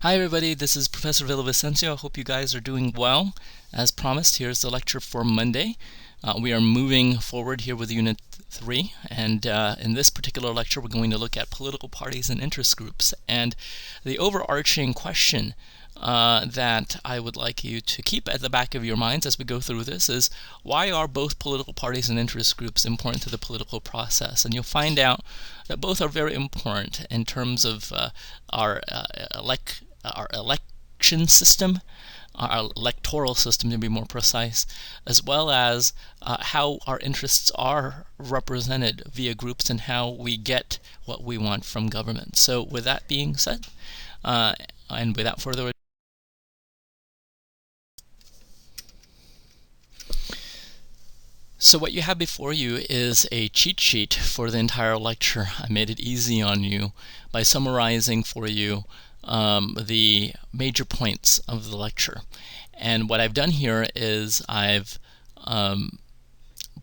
Hi everybody, this is Professor Villavicencio. I hope you guys are doing well. As promised, here's the lecture for Monday. We are moving forward here with Unit 3, and in this particular lecture we're going to look at political parties and interest groups. And the overarching question that I would like you to keep at the back of your minds as we go through this is, why are both political parties and interest groups important to the political process? And you'll find out that both are very important in terms of our election system, our electoral system to be more precise, as well as how our interests are represented via groups and how we get what we want from government. So with that being said, and without further ado, so what you have before you is a cheat sheet for the entire lecture. I made it easy on you by summarizing for you the major points of the lecture. And what I've done here is I've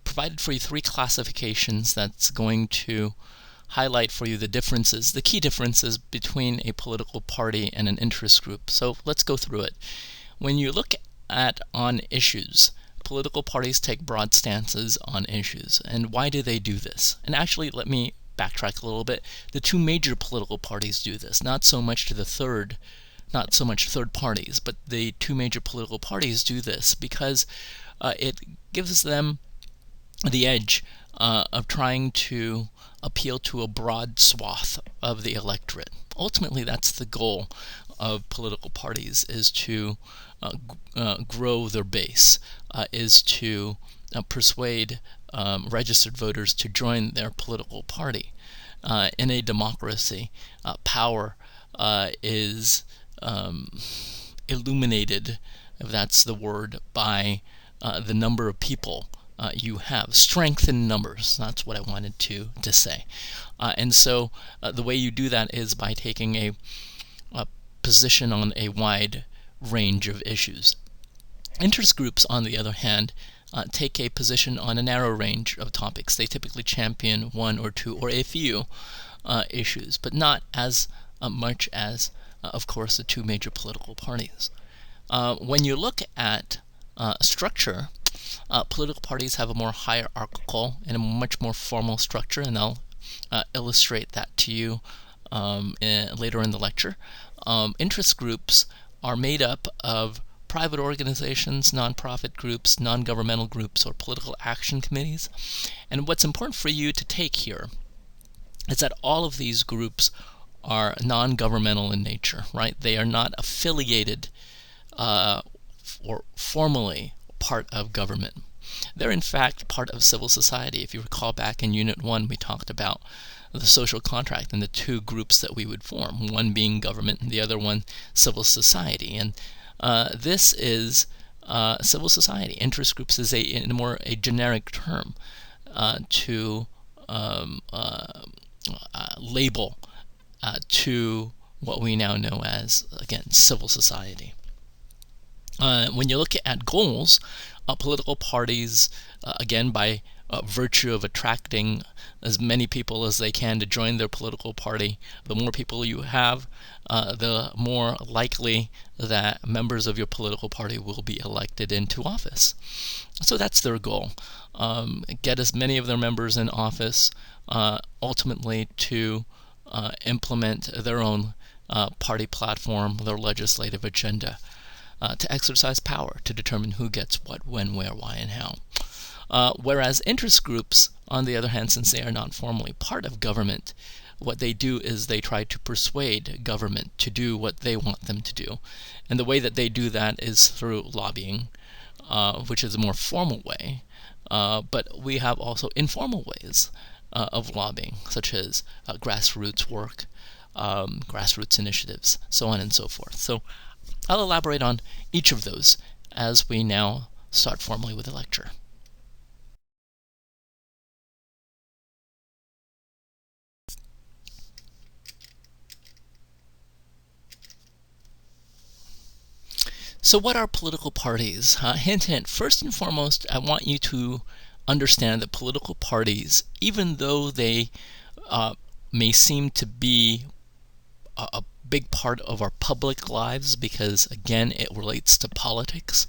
provided for you 3 classifications that's going to highlight for you the differences, the key differences between a political party and an interest group. So let's go through it. When you look at on issues, political parties take broad stances on issues. And why do they do this? And actually, let me backtrack a little bit. The 2 major political parties do this, not so much third parties, but the 2 major political parties do this because it gives them the edge of trying to appeal to a broad swath of the electorate. Ultimately, that's the goal of political parties, is to grow their base, is to persuade registered voters to join their political party. In a democracy, power is illuminated, if that's the word, by the number of people you have. Strength in numbers, that's what I wanted to say. And so the way you do that is by taking a position on a wide range of issues. Interest groups, on the other hand, take a position on a narrow range of topics. They typically champion 1 or 2 or a few issues, but not as much as, of course, the 2 major political parties. When you look at structure, political parties have a more hierarchical and a much more formal structure, and I'll illustrate that to you later in the lecture. Interest groups are made up of private organizations, nonprofit groups, non-governmental groups, or political action committees. And what's important for you to take here is that all of these groups are non-governmental in nature, right? They are not affiliated or formally part of government. They're in fact part of civil society. If you recall back in Unit 1, we talked about the social contract and the 2 groups that we would form, one being government and the other one civil society. And this is civil society. Interest groups is a generic term to label to what we now know as, again, civil society. When you look at goals, political parties, again, by virtue of attracting as many people as they can to join their political party, the more people you have, the more likely that members of your political party will be elected into office. So that's their goal. Get as many of their members in office, ultimately to implement their own party platform, their legislative agenda, to exercise power, to determine who gets what, when, where, why, and how. Whereas interest groups, on the other hand, since they are not formally part of government, what they do is they try to persuade government to do what they want them to do. And the way that they do that is through lobbying, which is a more formal way. But we have also informal ways of lobbying, such as grassroots work, grassroots initiatives, so on and so forth. So I'll elaborate on each of those as we now start formally with the lecture. So what are political parties? Hint, hint. First and foremost, I want you to understand that political parties, even though they may seem to be big part of our public lives because, again, it relates to politics.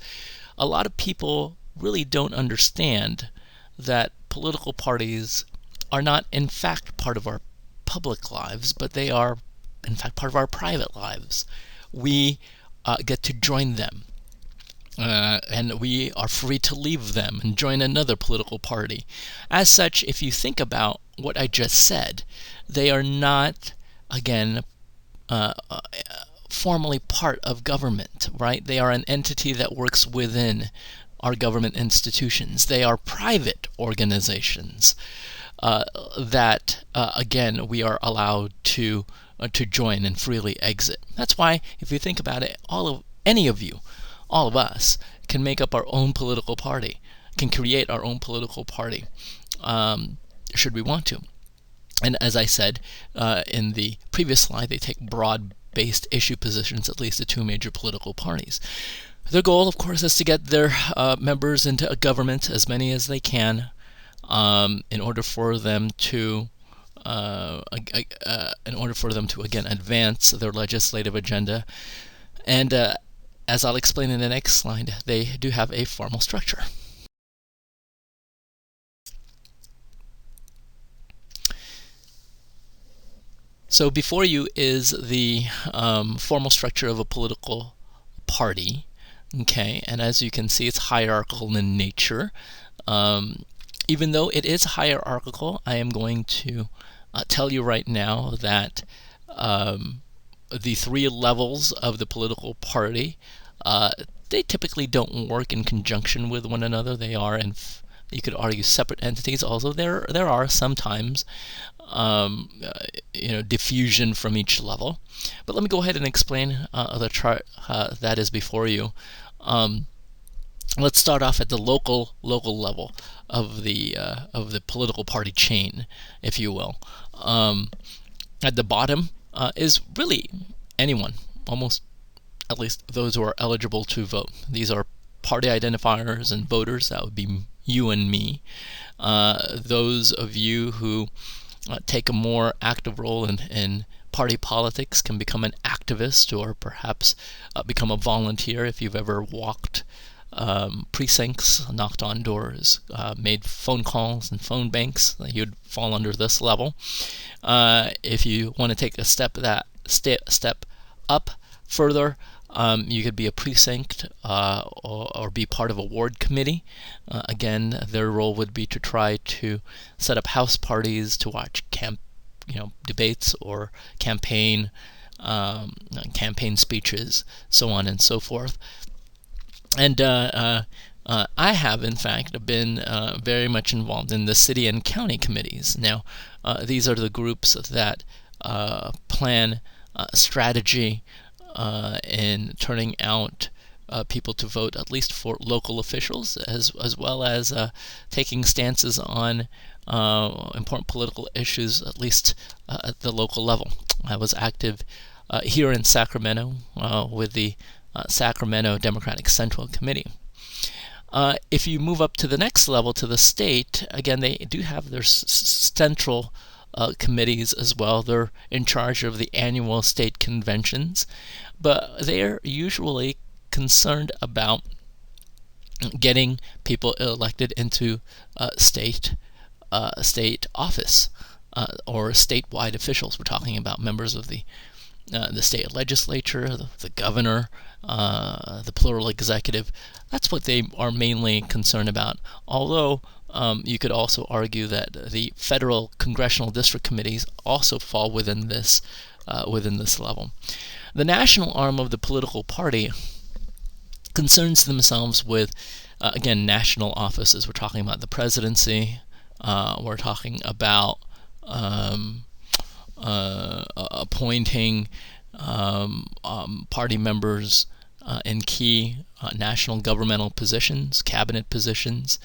A lot of people really don't understand that political parties are not, in fact, part of our public lives, but they are, in fact, part of our private lives. We get to join them. And we are free to leave them and join another political party. As such, if you think about what I just said, they are not, again, formally part of government, right? They are an entity that works within our government institutions. They are private organizations that, again, we are allowed to join and freely exit. That's why, if you think about it, any of you, all of us, can make up our own political party, can create our own political party, should we want to. And as I said in the previous slide, they take broad-based issue positions, at least the two major political parties. Their goal, of course, is to get their members into a government, as many as they can, in order for them to again advance their legislative agenda. And as I'll explain in the next slide, they do have a formal structure. So before you is the formal structure of a political party. Okay, and as you can see, it's hierarchical in nature. Even though it is hierarchical, I am going to tell you right now that the three levels of the political party, they typically don't work in conjunction with one another. They are, you could argue, separate entities. Although there are sometimes diffusion from each level. But let me go ahead and explain the chart that is before you. Let's start off at the local level of the political party chain, if you will. At the bottom is really anyone, almost, at least those who are eligible to vote. These are party identifiers and voters. That would be you and me. Those of you who take a more active role in party politics can become an activist, or perhaps become a volunteer if you've ever walked precincts, knocked on doors, made phone calls and phone banks. You'd fall under this level. If you want to take a step up further, you could be a precinct or be part of a ward committee. Again, their role would be to try to set up house parties, to watch debates or campaign speeches, so on and so forth. And I have, in fact, been very much involved in the city and county committees. Now, these are the groups that plan strategy in turning out people to vote, at least for local officials, as well as taking stances on important political issues, at least at the local level. I was active here in Sacramento with the Sacramento Democratic Central Committee. If you move up to the next level, to the state, again, they do have their central committees as well. They're in charge of the annual state conventions, but they're usually concerned about getting people elected into state office or statewide officials. We're talking about members of the state legislature, the governor, the plural executive. That's what they are mainly concerned about. Although you could also argue that the federal congressional district committees also fall within this level. The national arm of the political party concerns themselves with, again, national offices. We're talking about the presidency. We're talking about appointing party members in key national governmental positions, cabinet positions.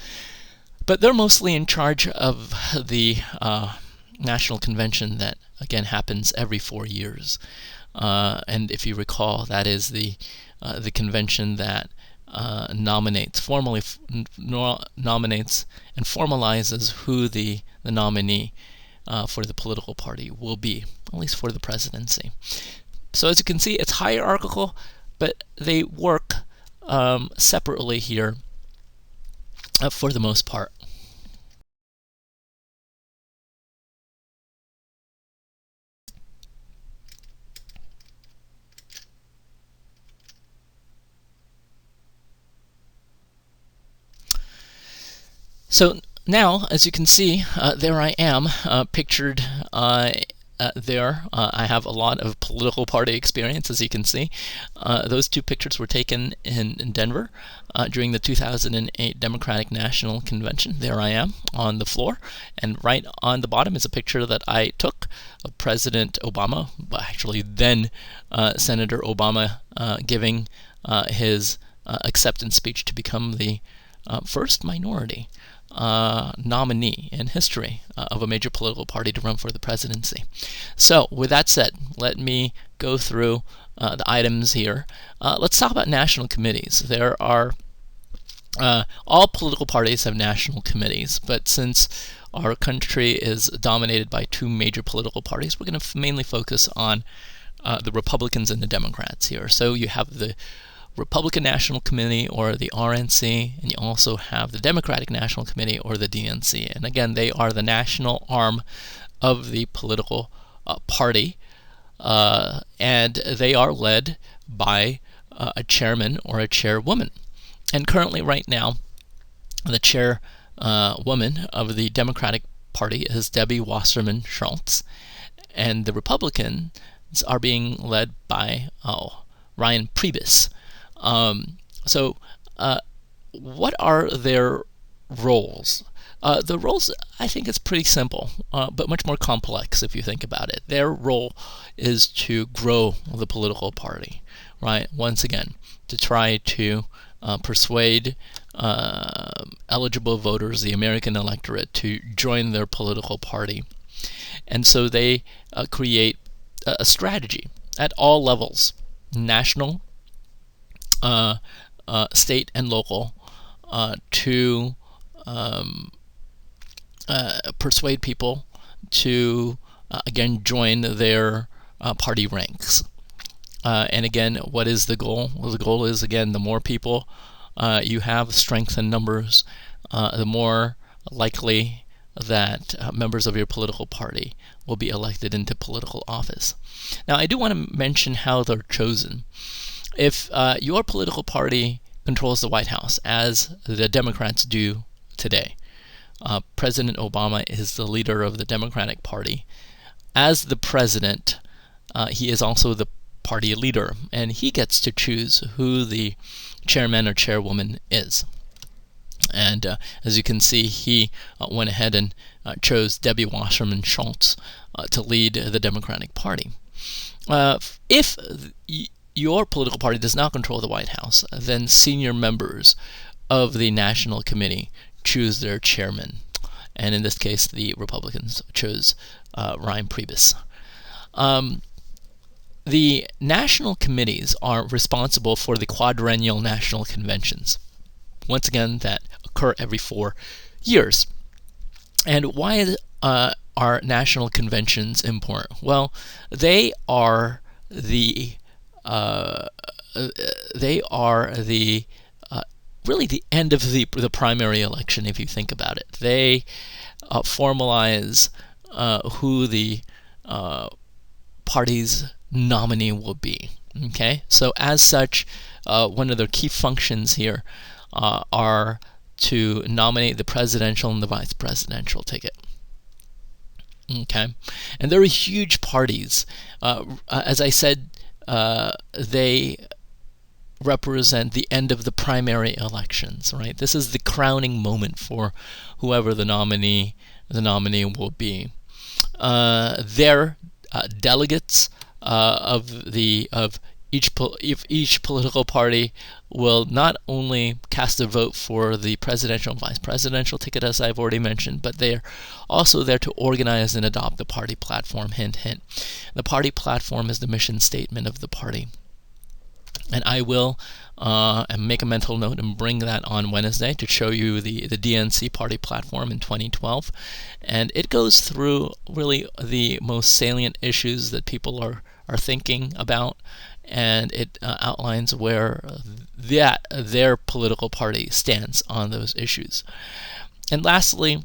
But they're mostly in charge of the national convention that, again, happens every 4 years. And if you recall, that is the convention that formally nominates and formalizes who the nominee for the political party will be, at least for the presidency. So as you can see, it's hierarchical, but they work separately here for the most part. So now, as you can see, there I am, pictured there. I have a lot of political party experience, as you can see. Those two pictures were taken in Denver during the 2008 Democratic National Convention. There I am on the floor, and right on the bottom is a picture that I took of President Obama, actually then Senator Obama, giving his acceptance speech to become the first minority nominee in history of a major political party to run for the presidency. So with that said, let me go through the items here. Let's talk about national committees. There are all political parties have national committees, but since our country is dominated by two major political parties, we're going to mainly focus on the Republicans and the Democrats here. So you have the Republican National Committee, or the RNC, and you also have the Democratic National Committee, or the DNC. And again, they are the national arm of the political party, and they are led by a chairman or a chairwoman. And currently, right now, the chairwoman of the Democratic Party is Debbie Wasserman Schultz, and the Republicans are being led by Ryan Priebus. So what are their roles? The roles, I think, is pretty simple, but much more complex if you think about it. Their role is to grow the political party, right? Once again, to try to persuade eligible voters, the American electorate, to join their political party. And so they create a strategy at all levels, national, state and local, to persuade people to again join their party ranks. And again, what is the goal? Well, the goal is, again, the more people you have, strength in numbers, the more likely that members of your political party will be elected into political office. Now, I do want to mention how they're chosen. If your political party controls the White House, as the Democrats do today, President Obama is the leader of the Democratic Party. As the president, he is also the party leader, and he gets to choose who the chairman or chairwoman is. And as you can see, he went ahead and chose Debbie Wasserman Schultz to lead the Democratic Party. If your political party does not control the White House, then senior members of the National Committee choose their chairman. And in this case, the Republicans chose Ryan Priebus. The national committees are responsible for the quadrennial national conventions, once again, that occur every 4 years. And why are national conventions important? Well, they are the really the end of the primary election, if you think about it. They formalize who the party's nominee will be. Okay, so as such, one of their key functions here are to nominate the presidential and the vice presidential ticket. Okay, and they're huge parties. As I said, they represent the end of the primary elections, right? This is the crowning moment for whoever the nominee will be. Their delegates of each political party will not only cast a vote for the presidential and vice presidential ticket, as I've already mentioned, but they're also there to organize and adopt the party platform. Hint, hint. The party platform is the mission statement of the party. And I will make a mental note and bring that on Wednesday to show you the DNC party platform in 2012. And it goes through really the most salient issues that people are are thinking about, and it outlines where their political party stands on those issues. And lastly,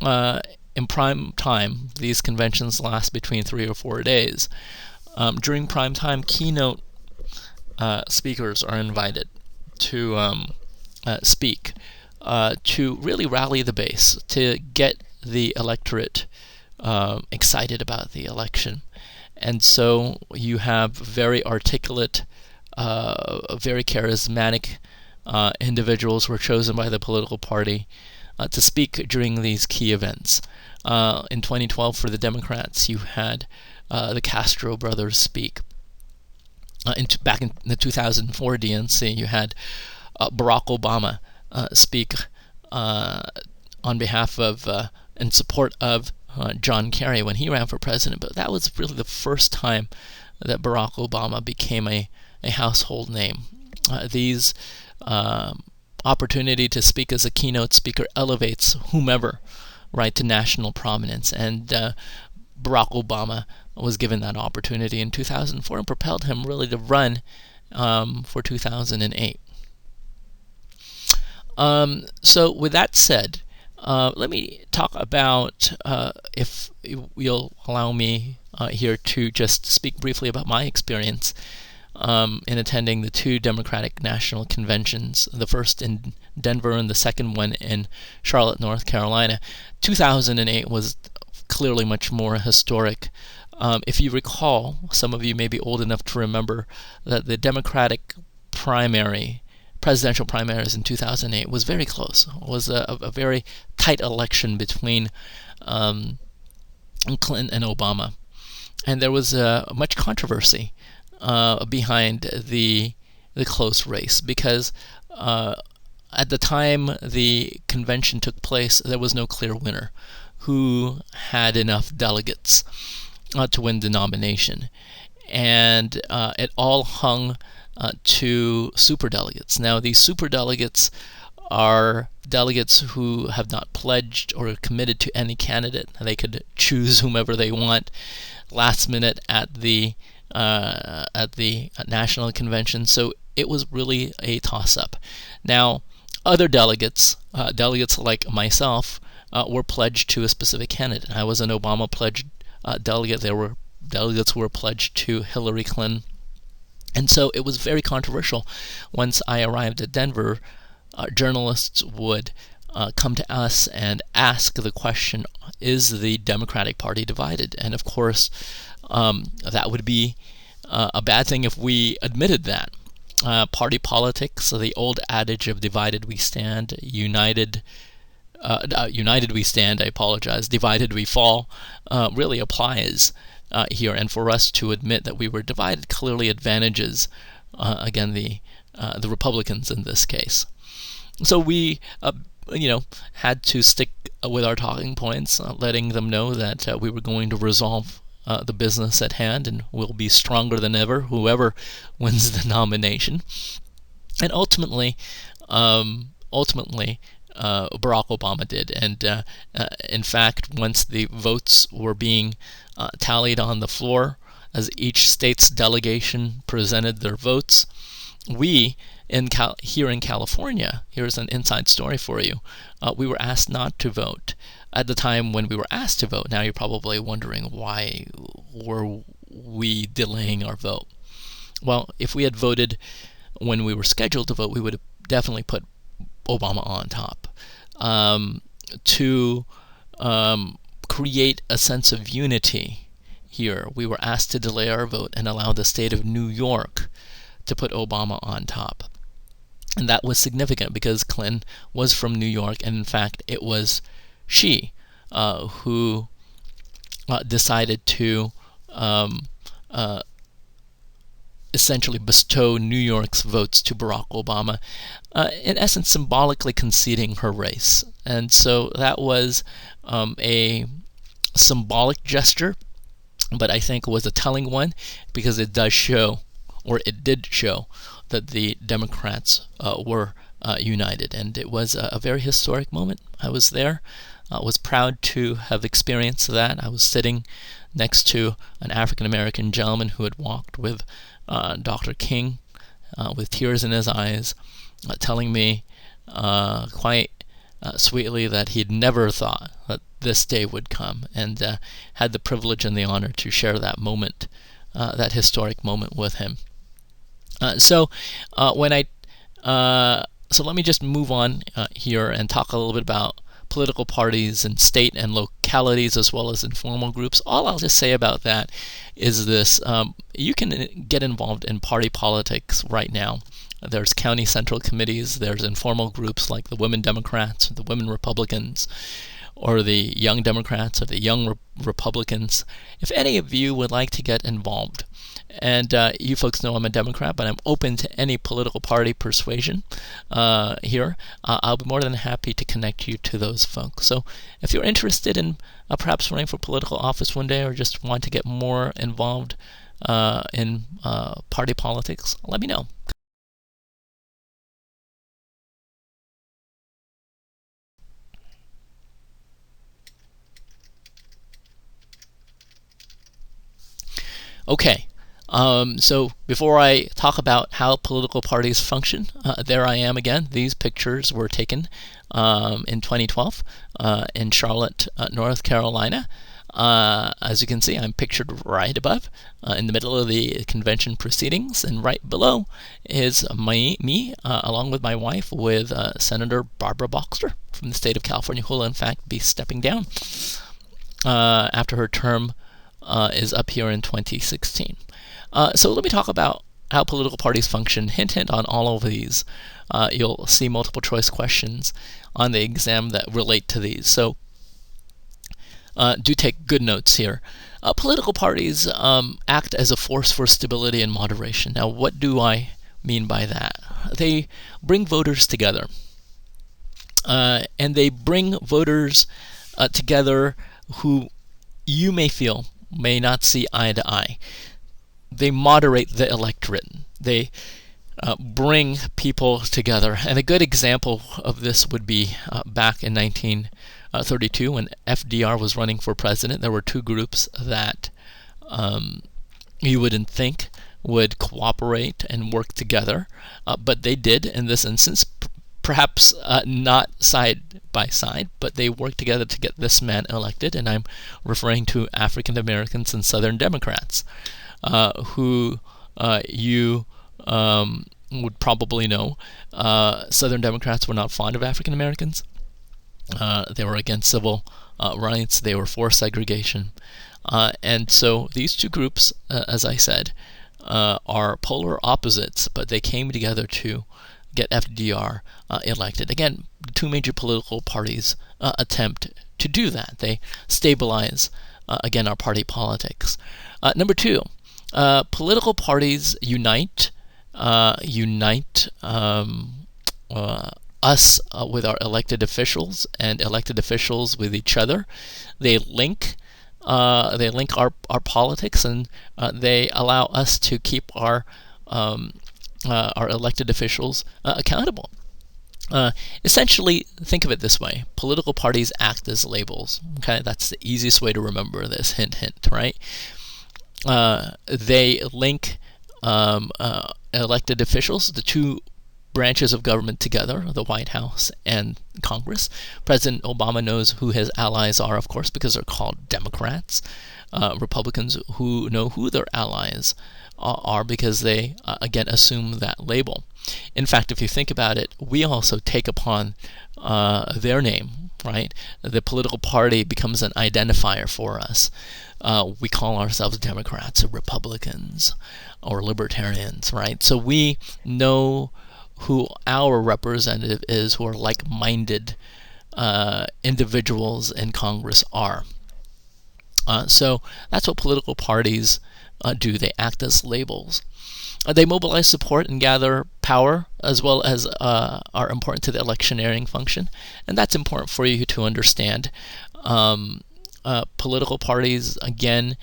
in prime time, these conventions last between 3 or 4 days. During prime time, keynote speakers are invited to speak, to really rally the base, to get the electorate excited about the election. And so you have very articulate, very charismatic individuals who were chosen by the political party to speak during these key events. In 2012, for the Democrats, you had the Castro brothers speak. Back in the 2004 DNC, you had Barack Obama speak on behalf of, in support of John Kerry when he ran for president. But that was really the first time that Barack Obama became a household name. These opportunity to speak as a keynote speaker elevates whomever, right, to national prominence. And Barack Obama was given that opportunity in 2004 and propelled him really to run for 2008. So with that said, let me talk about, if you'll allow me here to just speak briefly about my experience in attending the 2 Democratic National Conventions, the first in Denver and the second one in Charlotte, North Carolina. 2008 was clearly much more historic. If you recall, some of you may be old enough to remember that the Democratic presidential primaries in 2008 was very close. It was a very tight election between Clinton and Obama. And there was much controversy behind the close race, because at the time the convention took place, there was no clear winner who had enough delegates to win the nomination. And it all hung to superdelegates. Now, these superdelegates are delegates who have not pledged or committed to any candidate. They could choose whomever they want last minute at the national convention. So it was really a toss-up. Now, other delegates like myself, were pledged to a specific candidate. I was an Obama pledged delegate. There were delegates who were pledged to Hillary Clinton. And so it was very controversial. Once I arrived at Denver, journalists would come to us and ask the question, is the Democratic Party divided? And of course, that would be a bad thing if we admitted that. Party politics, the old adage of divided we stand, united we stand, I apologize, divided we fall, really applies here. And for us to admit that we were divided clearly advantages, again, the Republicans in this case. So we, had to stick with our talking points, letting them know that we were going to resolve the business at hand, and we'll be stronger than ever, whoever wins the nomination. And ultimately, Barack Obama did. And in fact, once the votes were being tallied on the floor, as each state's delegation presented their votes, we here in California, here's an inside story for you, we were asked not to vote. At the time when we were asked to vote, now you're probably wondering, why were we delaying our vote? Well, if we had voted when we were scheduled to vote, we would have definitely put Obama on top. To create a sense of unity here, we were asked to delay our vote and allow the state of New York to put Obama on top. And that was significant because Clinton was from New York, and in fact, it was she who decided to essentially bestow New York's votes to Barack Obama, in essence symbolically conceding her race. And so that was a symbolic gesture, but I think was a telling one, because it did show that the Democrats were united, and it was a very historic moment. I was there. was proud to have experienced that. I was sitting next to an African American gentleman who had walked with Dr. King with tears in his eyes, telling me quite sweetly that he'd never thought that this day would come, and had the privilege and the honor to share that moment, that historic moment with him. So let me just move on here and talk a little bit about political parties and state and localities, as well as informal groups. All I'll just say about that is this: you can get involved in party politics right now. There's county central committees, there's informal groups like the Women Democrats, the Women Republicans, or the Young Democrats, or the Young Republicans. If any of you would like to get involved, and you folks know I'm a Democrat, but I'm open to any political party persuasion here, I'll be more than happy to connect you to those folks. So if you're interested in perhaps running for political office one day, or just want to get more involved in party politics, let me know. Okay, so before I talk about how political parties function, there I am again. These pictures were taken in 2012 in Charlotte, North Carolina. As you can see, I'm pictured right above, in the middle of the convention proceedings, and right below is me along with my wife, with Senator Barbara Boxer from the state of California, who will in fact be stepping down after her term is up here in 2016. So let me talk about how political parties function. Hint, hint on all of these. You'll see multiple choice questions on the exam that relate to these. So do take good notes here. Political parties act as a force for stability and moderation. Now, what do I mean by that? They bring voters together. And they bring voters together who you may feel may not see eye to eye. They moderate the electorate. They bring people together. And a good example of this would be back in 1932 when FDR was running for president. There were two groups that you wouldn't think would cooperate and work together, but they did in this instance. Perhaps not side by side, but they worked together to get this man elected, and I'm referring to African Americans and Southern Democrats, who you would probably know. Southern Democrats were not fond of African Americans. They were against civil rights. They were for segregation. And so these two groups, as I said, are polar opposites, but they came together to get FDR elected. Again, the two major political parties attempt to do that. They stabilize, again, our party politics. Number two, political parties unite us with our elected officials, and elected officials with each other. They link our politics, and they allow us to keep our elected officials accountable. Essentially, think of it this way: political parties act as labels. Okay, that's the easiest way to remember this. Hint, hint. Right? They link elected officials, the two branches of government together, the White House and Congress. President Obama knows who his allies are, of course, because they're called Democrats. Republicans who know who their allies are because they, again, assume that label. In fact, if you think about it, we also take upon their name, right? The political party becomes an identifier for us. We call ourselves Democrats or Republicans or Libertarians, right? So we know who our representative is, who are like-minded individuals in Congress are. So that's what political parties do. They act as labels. They mobilize support and gather power, as well as are important to the electioneering function. And that's important for you to understand. Political parties, again,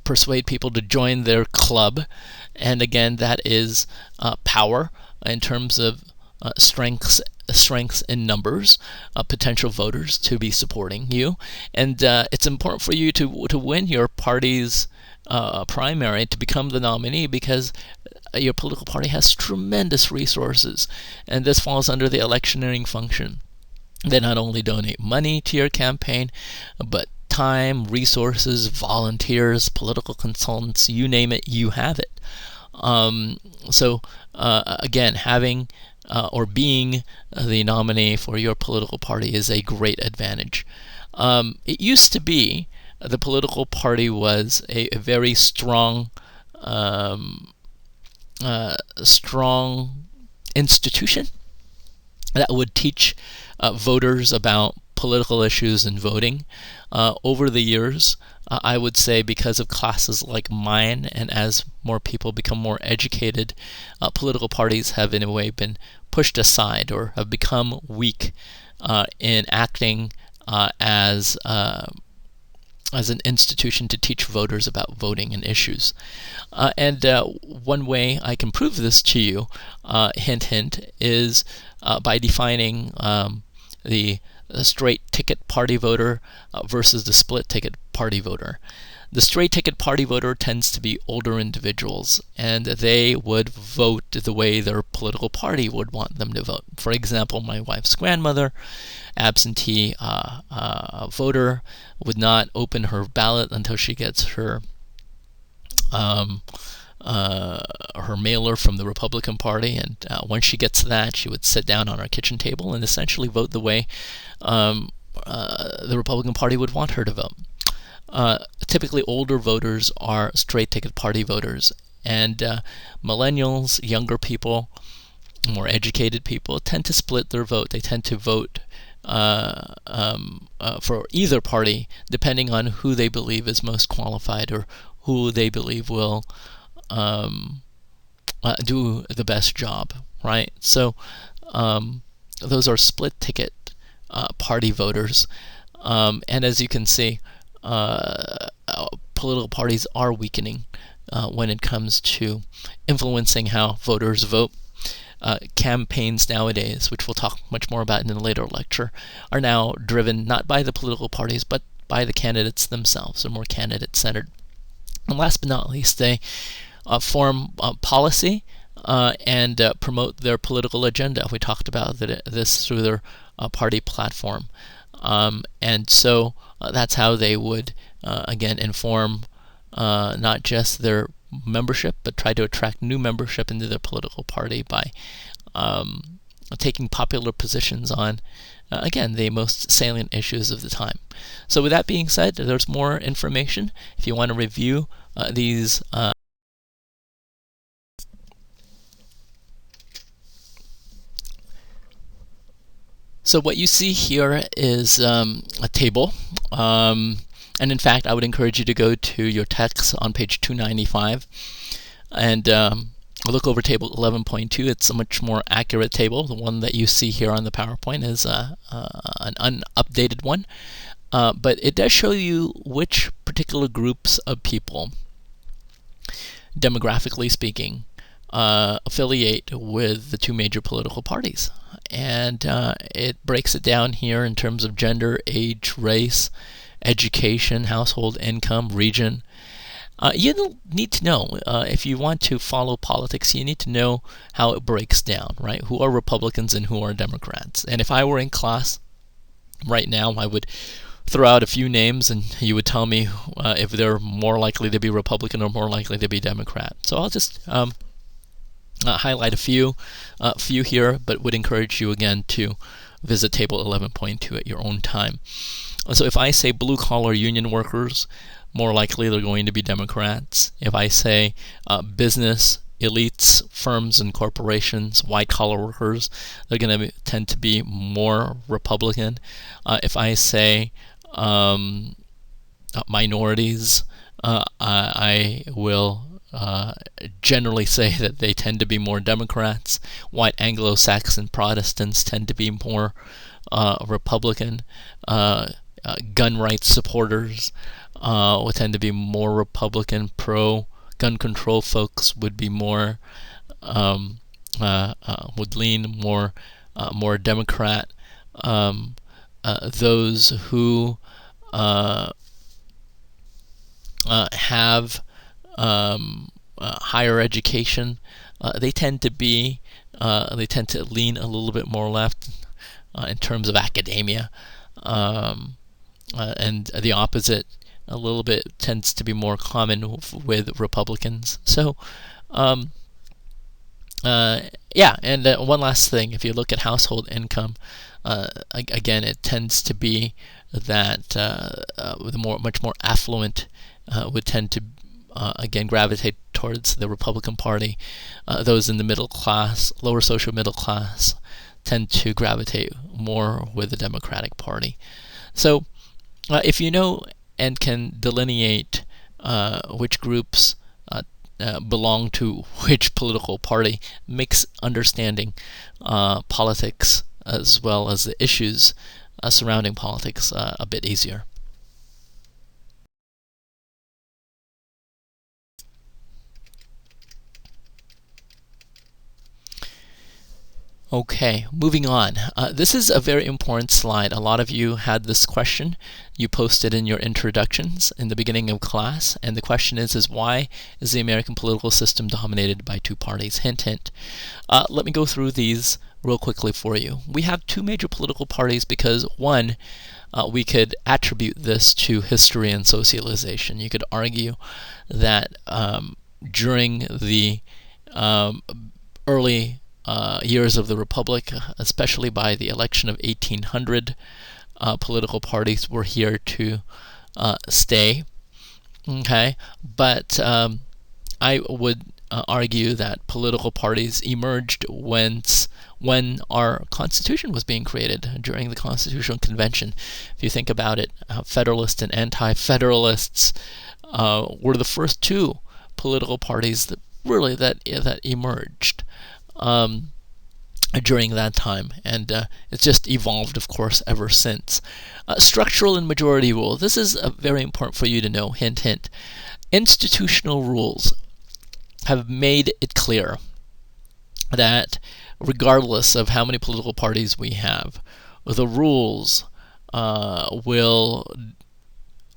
persuade people to join their club. And again, that is power in terms of strengths in numbers, potential voters to be supporting you, and it's important for you to win your party's primary, to become the nominee, because your political party has tremendous resources, and this falls under the electioneering function. They not only donate money to your campaign, but time, resources, volunteers, political consultants, you name it, you have it. So again, having or being the nominee for your political party is a great advantage. It used to be the political party was a very strong institution that would teach voters about political issues and voting. Over the years, I would say, because of classes like mine, and as more people become more educated, political parties have in a way been pushed aside or have become weak in acting as an institution to teach voters about voting and issues. And one way I can prove this to you, hint, hint, is by defining the straight ticket party voter versus the split ticket party voter. The straight ticket party voter tends to be older individuals, and they would vote the way their political party would want them to vote. For example, my wife's grandmother, absentee voter, would not open her ballot until she gets her mailer from the Republican Party, and once she gets that, she would sit down on our kitchen table and essentially vote the way the Republican Party would want her to vote. Typically, older voters are straight ticket party voters, and millennials, younger people, more educated people, tend to split their vote. They tend to vote for either party, depending on who they believe is most qualified or who they believe will do the best job, right? So those are split ticket party voters, and as you can see, political parties are weakening when it comes to influencing how voters vote. Campaigns nowadays, which we'll talk much more about in a later lecture, are now driven not by the political parties but by the candidates themselves. They're more candidate-centered. And last but not least, they form policy and promote their political agenda. We talked about this through their party platform. And so that's how they would, again, inform not just their membership, but try to attract new membership into their political party by taking popular positions on, again, the most salient issues of the time. So with that being said, there's more information if you want to review these So what you see here is a table, and in fact I would encourage you to go to your text on page 295 and look over table 11.2. It's a much more accurate table. The one that you see here on the PowerPoint is an unupdated one, but it does show you which particular groups of people, demographically speaking, affiliate with the two major political parties. And it breaks it down here in terms of gender, age, race, education, household income, region. You need to know, if you want to follow politics, you need to know how it breaks down, right? Who are Republicans and who are Democrats. And if I were in class right now, I would throw out a few names and you would tell me if they're more likely to be Republican or more likely to be Democrat. So I'll just highlight a few here, but would encourage you again to visit table 11.2 at your own time. So if I say blue-collar union workers, more likely they're going to be Democrats. If I say business elites, firms and corporations, white-collar workers, they're going to tend to be more Republican. If I say minorities, I will generally say that they tend to be more Democrats. White Anglo-Saxon Protestants tend to be more Republican. Gun rights supporters would tend to be more Republican. Pro-gun control folks would be more would lean more Democrat. Those who have higher education, they tend to lean a little bit more left in terms of academia, and the opposite a little bit tends to be more common with Republicans. So yeah, and one last thing, if you look at household income, again, it tends to be that the much more affluent would tend to again gravitate towards the Republican Party. Those in the middle class, lower social middle class, tend to gravitate more with the Democratic Party. So if you know and can delineate which groups belong to which political party, makes understanding politics as well as the issues surrounding politics a bit easier. Okay, moving on. This is a very important slide. A lot of you had this question. You posted in your introductions in the beginning of class, and the question is why is the American political system dominated by two parties? Hint, hint. Let me go through these real quickly for you. We have two major political parties because, one, we could attribute this to history and socialization. You could argue that during the early years of the Republic, especially by the election of 1800, political parties were here to stay. Okay, but I would argue that political parties emerged when our Constitution was being created during the Constitutional Convention. If you think about it, Federalists and Anti-Federalists were the first two political parties that really that emerged during that time, and it's just evolved, of course, ever since. Structural and majority rule. This is very important for you to know. Hint, hint. Institutional rules have made it clear that regardless of how many political parties we have, the rules will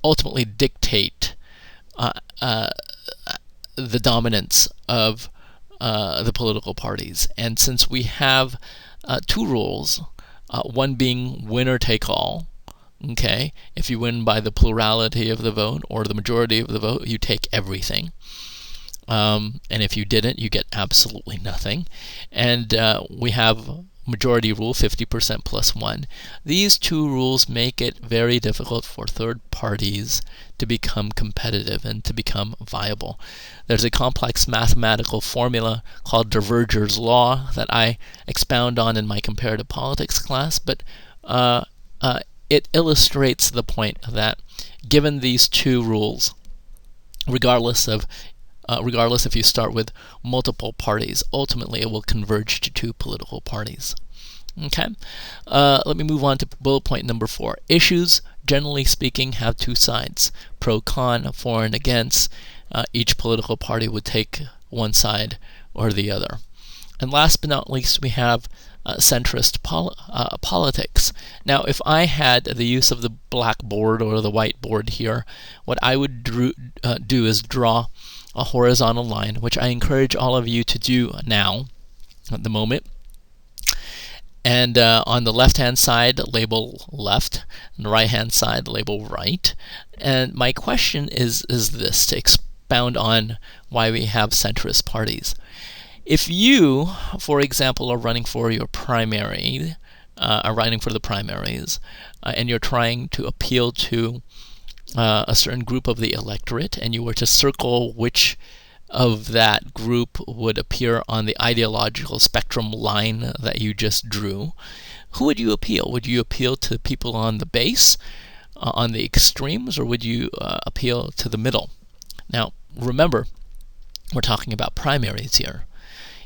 ultimately dictate the dominance of the political parties. And since we have two rules, one being winner take all, okay, if you win by the plurality of the vote or the majority of the vote, you take everything. And if you didn't, you get absolutely nothing. And we have majority rule, 50% plus one. These two rules make it very difficult for third parties to become competitive and to become viable. There's a complex mathematical formula called Diverger's law that I expound on in my comparative politics class, but it illustrates the point that given these two rules, regardless if you start with multiple parties, ultimately it will converge to two political parties. Okay, let me move on to bullet point number 4. Issues, generally speaking, have two sides: pro, con, for, and against. Each political party would take one side or the other. And last but not least, we have centrist politics. Now, if I had the use of the blackboard or the whiteboard here, what I would do is draw a horizontal line, which I encourage all of you to do now at the moment. And on the left-hand side, label left, and the right-hand side, label right. And my question is this, to expound on why we have centrist parties. If you, for example, are running for your primary, and you're trying to appeal to a certain group of the electorate, and you were to circle which of that group would appear on the ideological spectrum line that you just drew, who would you appeal? Would you appeal to people on the base, on the extremes, or would you appeal to the middle? Now, remember, we're talking about primaries here.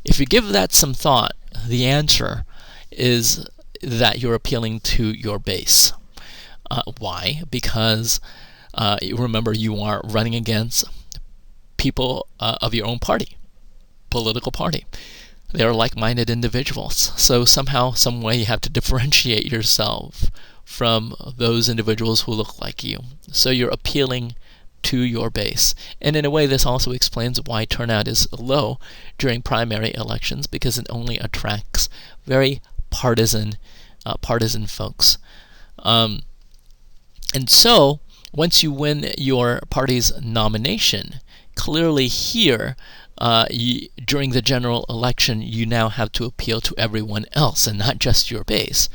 If you give that some thought, the answer is that you're appealing to your base. Why? Because remember, you are running against people of your own party, political party. They are like-minded individuals. So somehow, some way, you have to differentiate yourself from those individuals who look like you. So you're appealing to your base. And in a way, this also explains why turnout is low during primary elections, because it only attracts very partisan folks. And so, once you win your party's nomination, clearly here, during the general election, you now have to appeal to everyone else and not just your base.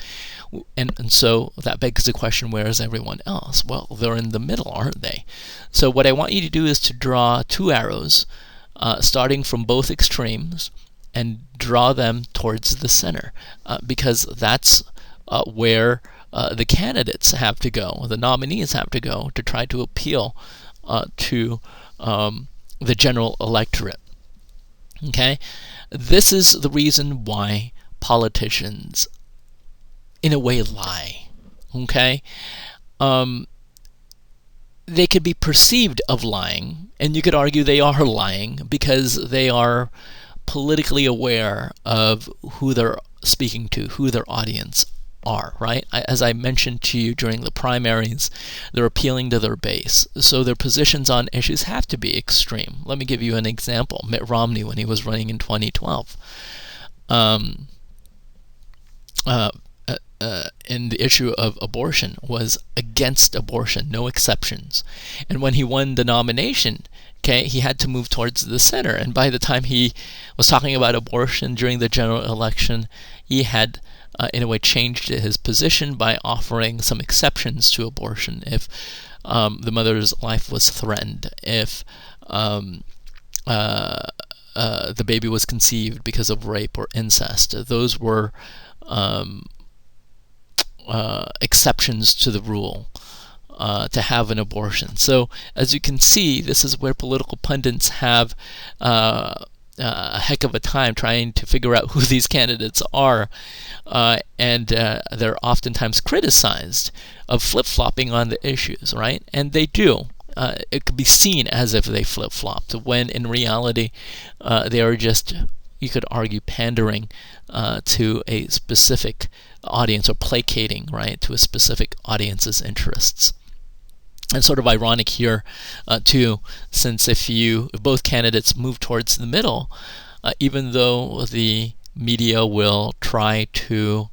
And so that begs the question, where is everyone else? Well, they're in the middle, aren't they? So what I want you to do is to draw two arrows starting from both extremes and draw them towards the center, because that's where the candidates have to go, the nominees have to go to try to appeal to the general electorate. Okay? This is the reason why politicians, in a way, lie. Okay? They could be perceived of lying, and you could argue they are lying because they are politically aware of who they're speaking to, who their audience are, right? As I mentioned to you during the primaries, they're appealing to their base. So their positions on issues have to be extreme. Let me give you an example. Mitt Romney, when he was running in 2012, in the issue of abortion, was against abortion, no exceptions. And when he won the nomination, he had to move towards the center. And by the time he was talking about abortion during the general election, he had, in a way, changed his position by offering some exceptions to abortion if the mother's life was threatened, if the baby was conceived because of rape or incest. Those were exceptions to the rule to have an abortion. So, as you can see, this is where political pundits have a heck of a time trying to figure out who these candidates are, and they're oftentimes criticized of flip-flopping on the issues, right? And they do. It could be seen as if they flip-flopped, when in reality they are just, you could argue, pandering to a specific audience, or placating, right, to a specific audience's interests. And sort of ironic here, too, since if both candidates move towards the middle, even though the media will try to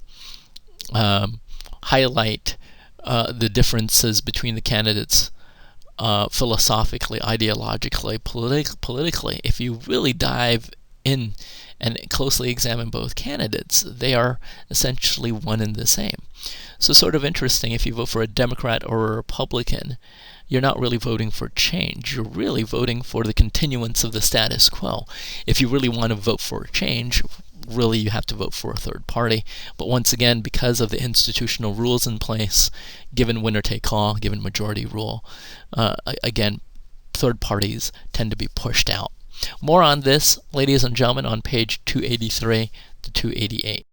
highlight the differences between the candidates philosophically, ideologically, politically, if you really dive in and closely examine both candidates, they are essentially one and the same. So sort of interesting, if you vote for a Democrat or a Republican, you're not really voting for change. You're really voting for the continuance of the status quo. If you really want to vote for change, really you have to vote for a third party. But once again, because of the institutional rules in place, given winner-take-all, given majority rule, again, third parties tend to be pushed out. More on this, ladies and gentlemen, on page 283 to 288.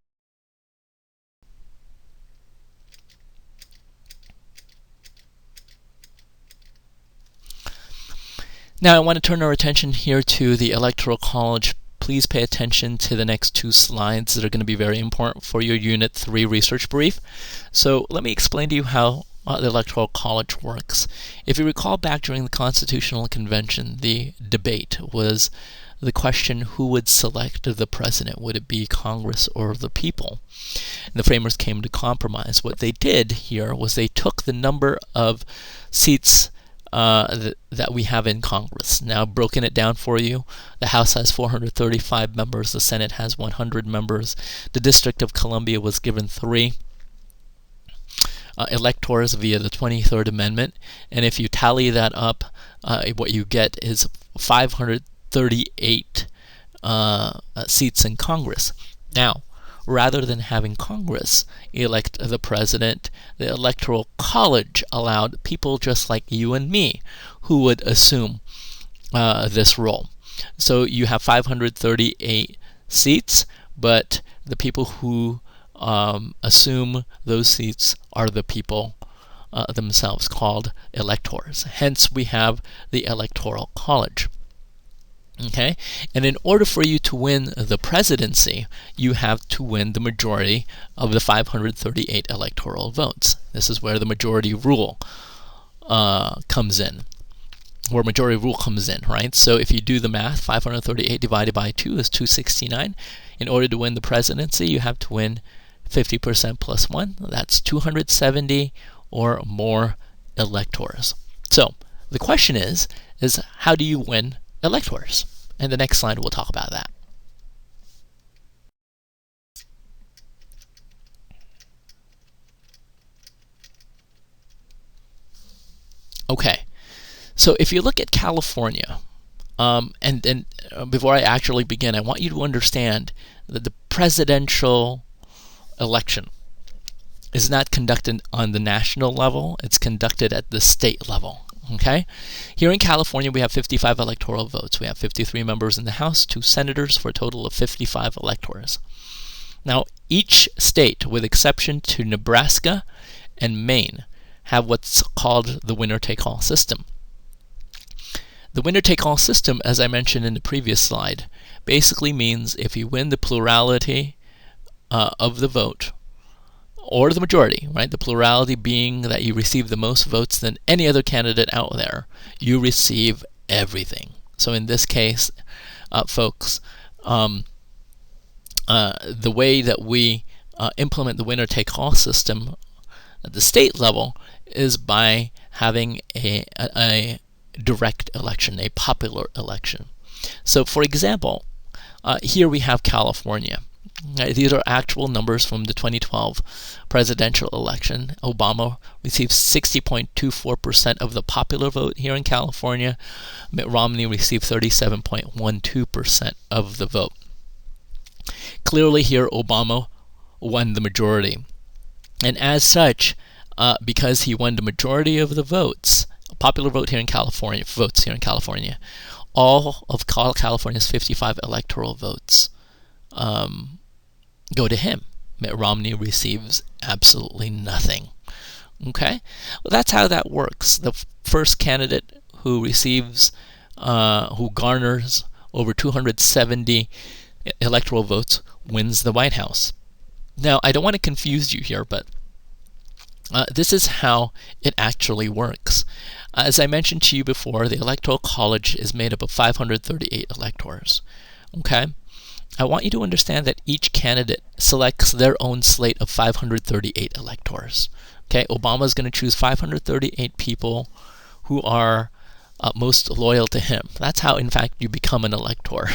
Now I want to turn our attention here to the Electoral College. Please pay attention to the next two slides that are going to be very important for your Unit 3 research brief. So let me explain to you how the Electoral College works. If you recall back during the Constitutional Convention, the debate was the question, who would select the president? Would it be Congress or the people? And the framers came to compromise. What they did here was they took the number of seats that we have in Congress. Now, broken it down for you, the House has 435 members, the Senate has 100 members, the District of Columbia was given 3 electors via the 23rd Amendment, and if you tally that up, what you get is 538 seats in Congress. Now, rather than having Congress elect the president, the Electoral College allowed people just like you and me who would assume this role. So you have 538 seats, but the people who assume those seats are the people themselves, called electors. Hence, we have the Electoral College. Okay, and in order for you to win the presidency, you have to win the majority of the 538 electoral votes. This is where the majority rule comes in. Where majority rule comes in, right? So if you do the math, 538 divided by 2 is 269. In order to win the presidency, you have to win 50% plus 1. That's 270 or more electors. So the question is how do you win electors? And the next slide we'll talk about that. Okay, so if you look at California, and before I actually begin, I want you to understand that the presidential election is not conducted on the national level, it's conducted at the state level. Okay? Here in California, we have 55 electoral votes. We have 53 members in the House, 2 senators, for a total of 55 electors. Now, each state, with exception to Nebraska and Maine, have what's called the winner-take-all system. The winner-take-all system, as I mentioned in the previous slide, basically means if you win the plurality of the vote, or the majority, right? The plurality being that you receive the most votes than any other candidate out there, you receive everything. So in this case, folks, the way that we implement the winner-take-all system at the state level is by having a direct election, a popular election. So for example, here we have California. These are actual numbers from the 2012 presidential election. Obama received 60.24% of the popular vote here in California. Mitt Romney received 37.12% of the vote. Clearly here, Obama won the majority. And as such, because he won the majority of the votes, popular vote here in California, all of California's 55 electoral votes go to him. Mitt Romney receives absolutely nothing. Okay? Well, that's how that works. The first candidate who receives, who garners over 270 electoral votes wins the White House. Now, I don't want to confuse you here, but this is how it actually works. As I mentioned to you before, the Electoral College is made up of 538 electors. Okay? I want you to understand that each candidate selects their own slate of 538 electors. Okay? Obama is going to choose 538 people who are most loyal to him. That's how, in fact, you become an elector.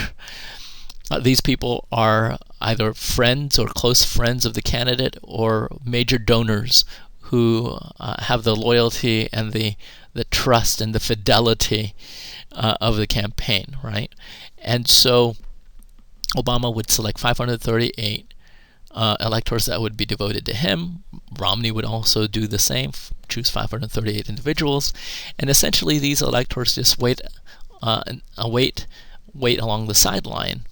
These people are either friends or close friends of the candidate or major donors who have the loyalty and the trust and the fidelity of the campaign, right? And so Obama would select 538 electors that would be devoted to him. Romney would also do the same, choose 538 individuals, and essentially these electors just wait along the sideline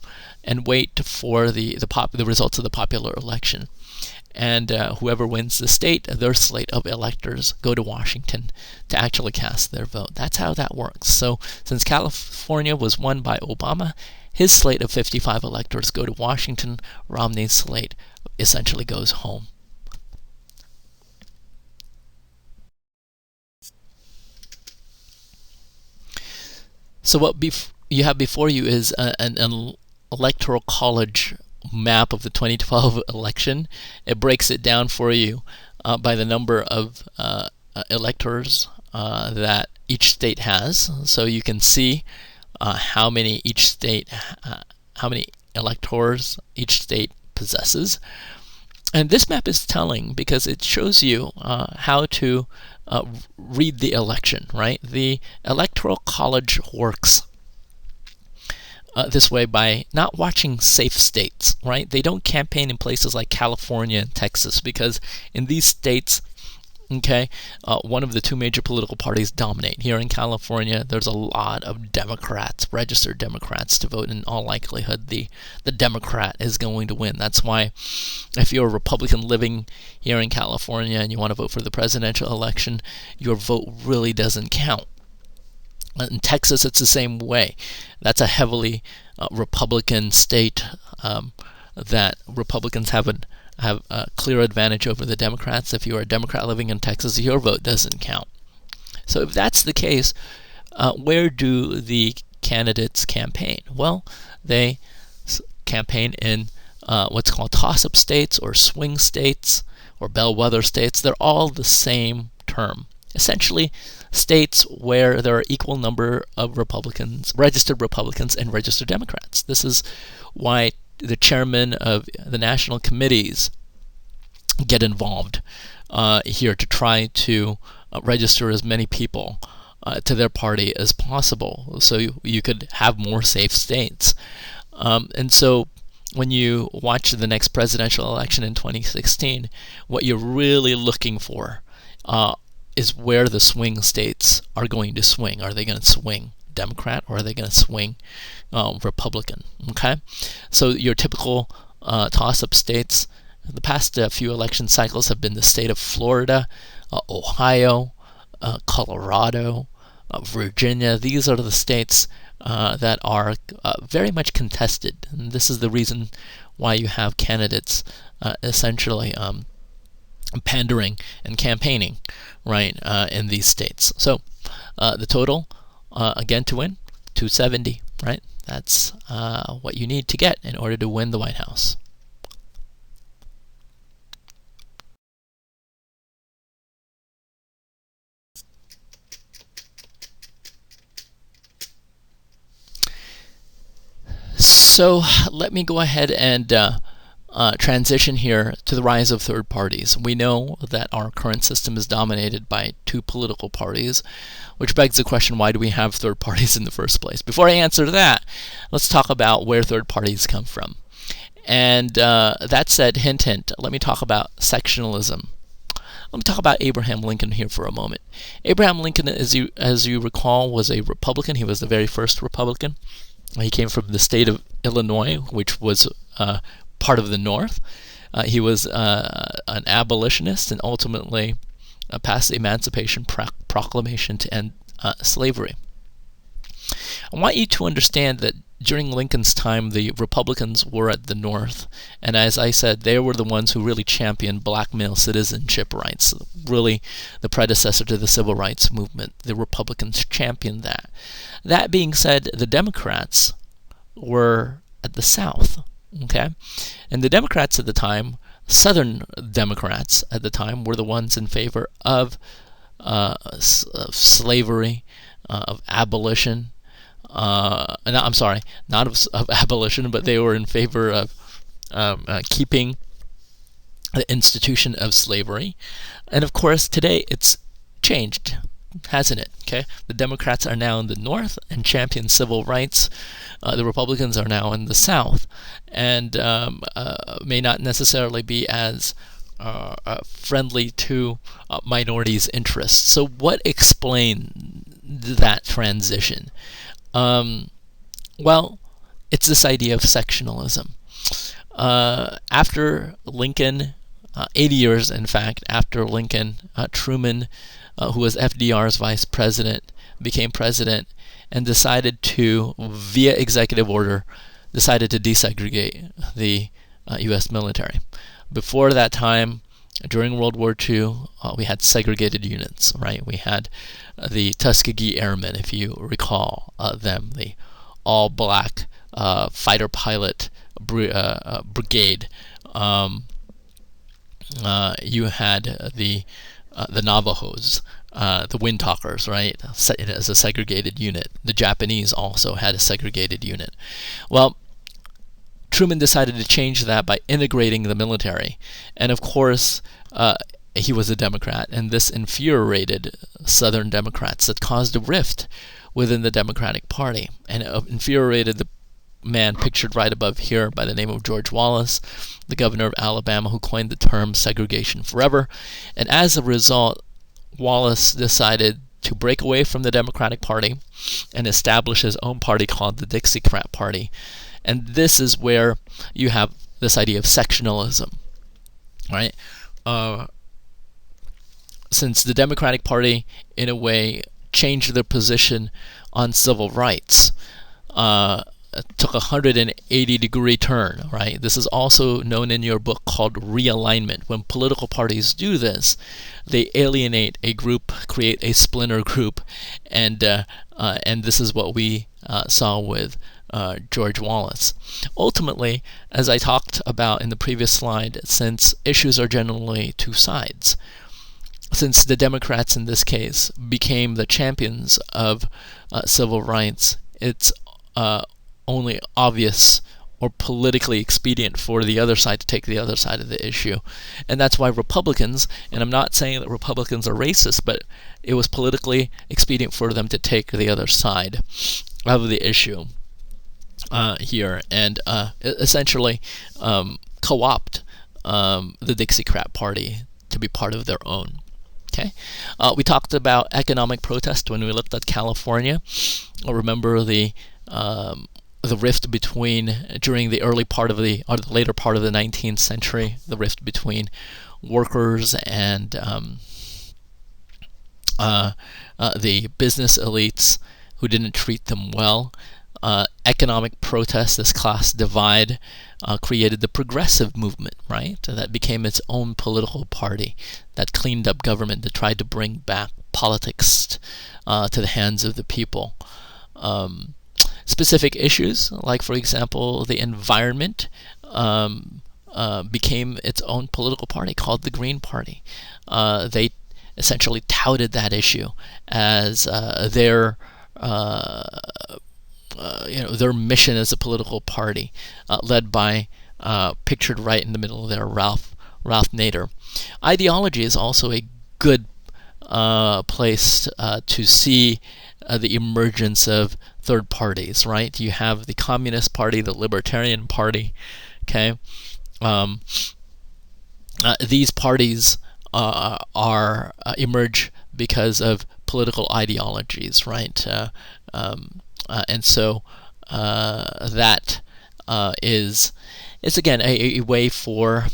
and wait for the results of the popular election. And whoever wins the state, their slate of electors go to Washington to actually cast their vote. That's how that works. So since California was won by Obama, his slate of 55 electors go to Washington. Romney's slate essentially goes home. So what you have before you is an electoral college map of the 2012 election. It breaks it down for you by the number of electors that each state has. So you can see how many electors each state possesses. And this map is telling because it shows you how to read the election, right? The Electoral College works this way by not watching safe states, right? They don't campaign in places like California and Texas because in these states, okay, one of the two major political parties dominate. Here in California, there's a lot of Democrats, registered Democrats, to vote. In all likelihood, the Democrat is going to win. That's why if you're a Republican living here in California and you want to vote for the presidential election, your vote really doesn't count. In Texas, it's the same way. That's a heavily Republican state that Republicans have a clear advantage over the Democrats. If you are a Democrat living in Texas, your vote doesn't count. So if that's the case, where do the candidates campaign? Well, they campaign in what's called toss-up states or swing states or bellwether states. They're all the same term. Essentially, states where there are equal number of Republicans, registered Republicans, and registered Democrats. This is why the chairman of the national committees get involved here to try to register as many people to their party as possible, so you could have more safe states. And so when you watch the next presidential election in 2016, what you're really looking for is where the swing states are going to swing. Are they going to swing Democrat or are they going to swing Republican? Okay, so your typical toss-up states, the past few election cycles have been the state of Florida, Ohio, Colorado, Virginia. These are the states that are very much contested, and this is the reason why you have candidates essentially pandering and campaigning, right, in these states. So the total, again, to win, 270, right? That's what you need to get in order to win the White House. So let me go ahead and transition here to the rise of third parties. We know that our current system is dominated by two political parties, which begs the question, why do we have third parties in the first place? Before I answer that, let's talk about where third parties come from. And that said, hint, hint, let me talk about sectionalism. Let me talk about Abraham Lincoln here for a moment. Abraham Lincoln, as you recall, was a Republican. He was the very first Republican. He came from the state of Illinois, which was part of the North. He was an abolitionist and ultimately passed the Emancipation Proclamation to end slavery. I want you to understand that during Lincoln's time, the Republicans were at the North, and as I said, they were the ones who really championed black male citizenship rights, really the predecessor to the Civil Rights Movement. The Republicans championed that. That being said, the Democrats were at the South, okay? And the Democrats at the time, Southern Democrats at the time, were the ones in favor of slavery, of abolition. I'm sorry, not of abolition, but they were in favor of keeping the institution of slavery. And of course, today it's changed, hasn't it? Okay, the Democrats are now in the North and champion civil rights. The Republicans are now in the South, and may not necessarily be as friendly to minorities' interests. So, what explained that transition? Well, it's this idea of sectionalism. After Lincoln, 80 years, in fact, after Lincoln, Truman, who was FDR's vice president, became president and decided to, via executive order, decided to desegregate the U.S. military. Before that time, during World War II, we had segregated units, right? We had the Tuskegee Airmen, if you recall them, the all-black fighter pilot brigade. You had the Navajos, the Windtalkers, right, as a segregated unit. The Japanese also had a segregated unit. Well, Truman decided to change that by integrating the military. And of course, he was a Democrat, and this infuriated Southern Democrats. That caused a rift within the Democratic Party, and it infuriated the man pictured right above here by the name of George Wallace, the governor of Alabama, who coined the term segregation forever. And as a result, Wallace decided to break away from the Democratic Party and establish his own party called the Dixiecrat Party. And this is where you have this idea of sectionalism, right? Since the Democratic Party, in a way, changed their position on civil rights. Took a 180-degree turn, right? This is also known in your book called realignment. When political parties do this, they alienate a group, create a splinter group, and this is what we saw with George Wallace. Ultimately, as I talked about in the previous slide, since issues are generally two sides, since the Democrats in this case became the champions of civil rights, it's only obvious or politically expedient for the other side to take the other side of the issue. And that's why Republicans, and I'm not saying that Republicans are racist, but it was politically expedient for them to take the other side of the issue here and essentially co-opt the Dixiecrat Party to be part of their own. Okay, we talked about economic protest when we looked at California. Remember the rift between, during the early part of the, or the later part of the 19th century, the rift between workers and the business elites who didn't treat them well. Economic protest, this class divide, created the progressive movement, right? That became its own political party that cleaned up government, that tried to bring back politics to the hands of the people. Specific issues, like for example, the environment, became its own political party called the Green Party. They essentially touted that issue as their mission as a political party, led by, pictured right in the middle of there, Ralph Nader. Ideology is also a good place to see the emergence of third parties, right? You have the Communist Party, the Libertarian Party, okay? These parties emerge because of political ideologies, right? And so that is again a way for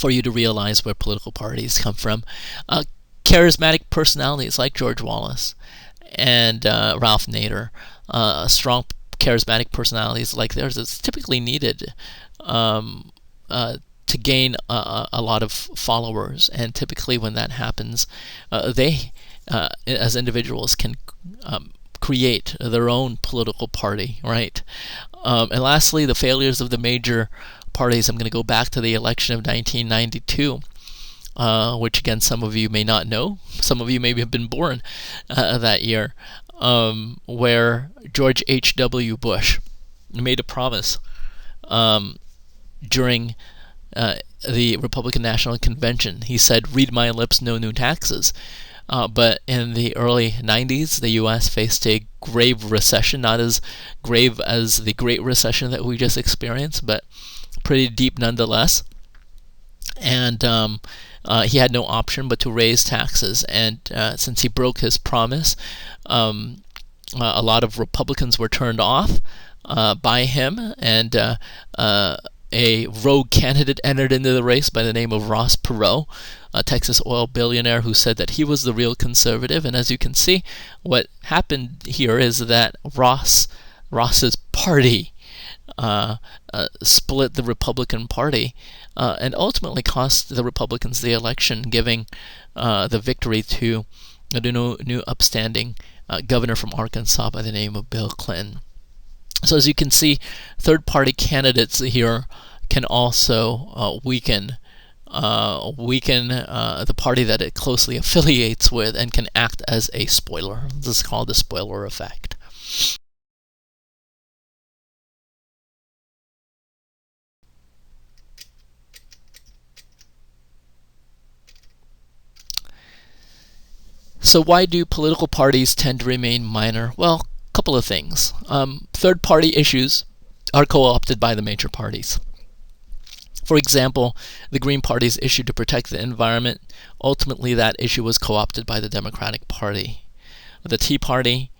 you to realize where political parties come from. Charismatic personalities like George Wallace and Ralph Nader, strong charismatic personalities like theirs, is typically needed to gain a lot of followers. And typically when that happens, they as individuals can create their own political party, right? And lastly, the failures of the major parties. I'm going to go back to the election of 1992, which again some of you may not know. Some of you maybe have been born that year, where George H.W. Bush made a promise during the Republican National Convention. He said, "Read my lips, no new taxes." But in the early 90s, the U.S. faced a grave recession, not as grave as the Great Recession that we just experienced, but pretty deep nonetheless. And he had no option but to raise taxes. And since he broke his promise, a lot of Republicans were turned off by him, and a rogue candidate entered into the race by the name of Ross Perot, a Texas oil billionaire who said that he was the real conservative. And as you can see, what happened here is that Ross's party split the Republican Party and ultimately cost the Republicans the election, giving the victory to a new upstanding governor from Arkansas by the name of Bill Clinton. So as you can see, third-party candidates here can also weaken the party that it closely affiliates with, and can act as a spoiler. This is called the spoiler effect. So why do political parties tend to remain minor? Well, a couple of things. Third-party issues are co-opted by the major parties. For example, the Green Party's issue to protect the environment, ultimately that issue was co-opted by the Democratic Party. The Tea Party,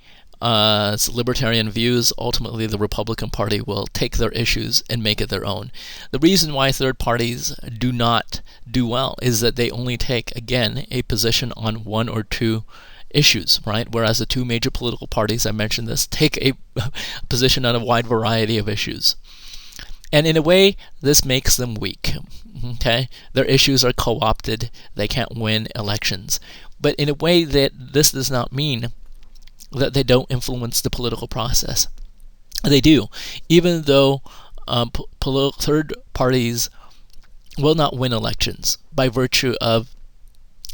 libertarian views, ultimately the Republican Party will take their issues and make it their own. The reason why third parties do not do well is that they only take, again, a position on one or two issues, right? Whereas the two major political parties, I mentioned this, take a position on a wide variety of issues. And in a way, this makes them weak. Okay, their issues are co-opted. They can't win elections. But in a way, that this does not mean that they don't influence the political process. They do, even though third parties will not win elections by virtue of,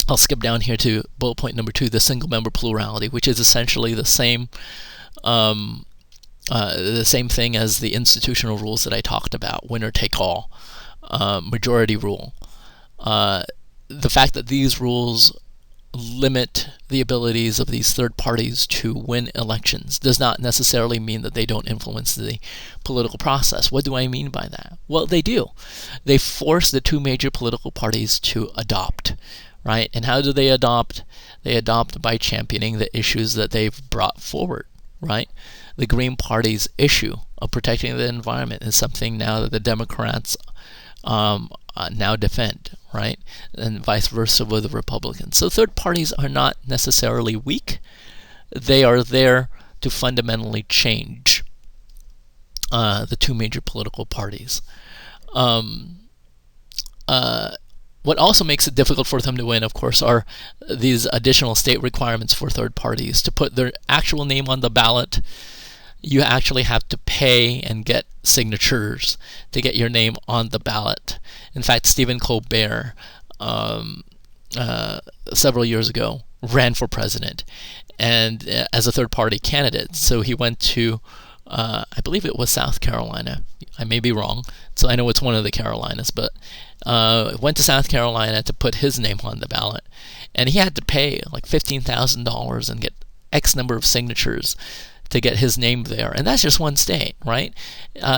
I'll skip down here to bullet point number 2, the single member plurality, which is essentially the same thing as the institutional rules that I talked about, winner take all, majority rule. The fact that these rules limit the abilities of these third parties to win elections does not necessarily mean that they don't influence the political process. What do I mean by that? Well, they do. They force the two major political parties to adopt, right? And how do they adopt? They adopt by championing the issues that they've brought forward, right? The Green Party's issue of protecting the environment is something now that the Democrats now defend, right? And vice versa with the Republicans. So third parties are not necessarily weak. They are there to fundamentally change the two major political parties. What also makes it difficult for them to win, of course, are these additional state requirements for third parties. To put their actual name on the ballot, you actually have to pay and get signatures to get your name on the ballot. In fact, Stephen Colbert, several years ago, ran for president and as a third-party candidate. So he went to, I believe it was South Carolina. I may be wrong. So I know it's one of the Carolinas, but went to South Carolina to put his name on the ballot. And he had to pay like $15,000 and get X number of signatures to get his name there. And that's just one state, right?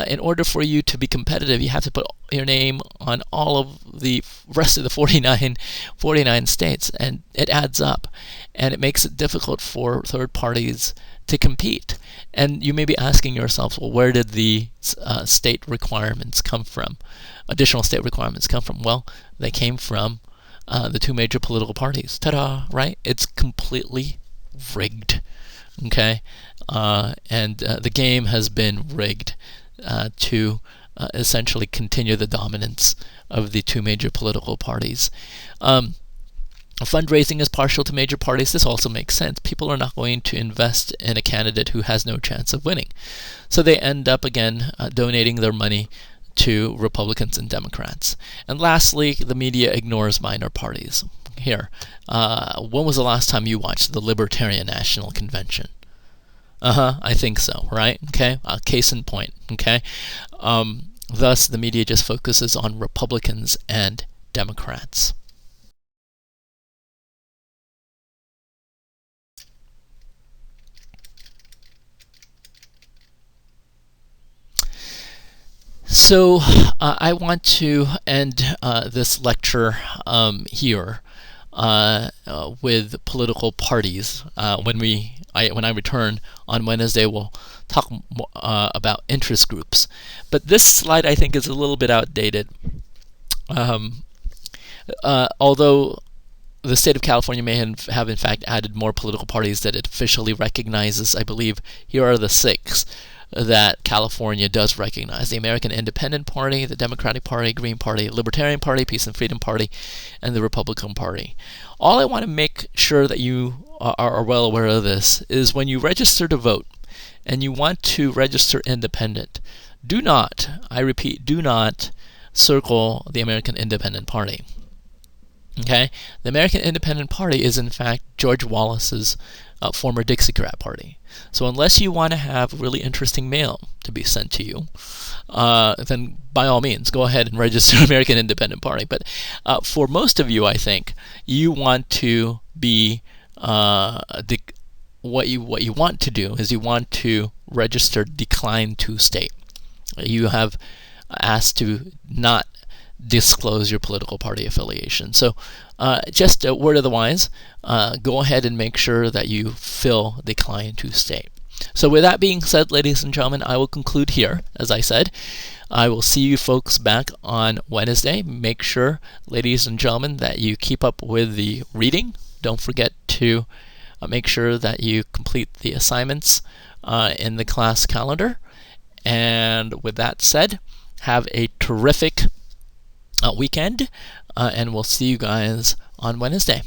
In order for you to be competitive, you have to put your name on all of the rest of the 49 states, and it adds up. And it makes it difficult for third parties to compete. And you may be asking yourself, well, where did the state requirements come from? Additional state requirements come from? Well, they came from the two major political parties. Ta-da, right? It's completely rigged. Okay? And the game has been rigged to essentially continue the dominance of the two major political parties. Fundraising is partial to major parties. This also makes sense. People are not going to invest in a candidate who has no chance of winning. So they end up, again, donating their money to Republicans and Democrats. And lastly, the media ignores minor parties. Here, when was the last time you watched the Libertarian National Convention? I think so, right? Okay, case in point, okay? Thus, the media just focuses on Republicans and Democrats. So, I want to end this lecture here with political parties. When I return on Wednesday, we'll talk about interest groups. But this slide, I think, is a little bit outdated. Although the state of California may have in fact added more political parties that it officially recognizes, I believe here are the 6 that California does recognize: the American Independent Party, the Democratic Party, Green Party, Libertarian Party, Peace and Freedom Party, and the Republican Party. All I want to make sure that you are well aware of this is when you register to vote and you want to register independent, do not, I repeat, do not circle the American Independent Party. Okay? The American Independent Party is in fact George Wallace's former Dixiecrat Party. So unless you want to have really interesting mail to be sent to you, then by all means go ahead and register American Independent Party. But for most of you, I think you want to be what you want to do is you want to register decline to state. You have asked to not disclose your political party affiliation. So just a word of the wise, go ahead and make sure that you fill decline to state. So with that being said, ladies and gentlemen, I will conclude here. As I said, I will see you folks back on Wednesday. Make sure, ladies and gentlemen, that you keep up with the reading. Don't forget to make sure that you complete the assignments in the class calendar. And with that said, have a terrific weekend, and we'll see you guys on Wednesday.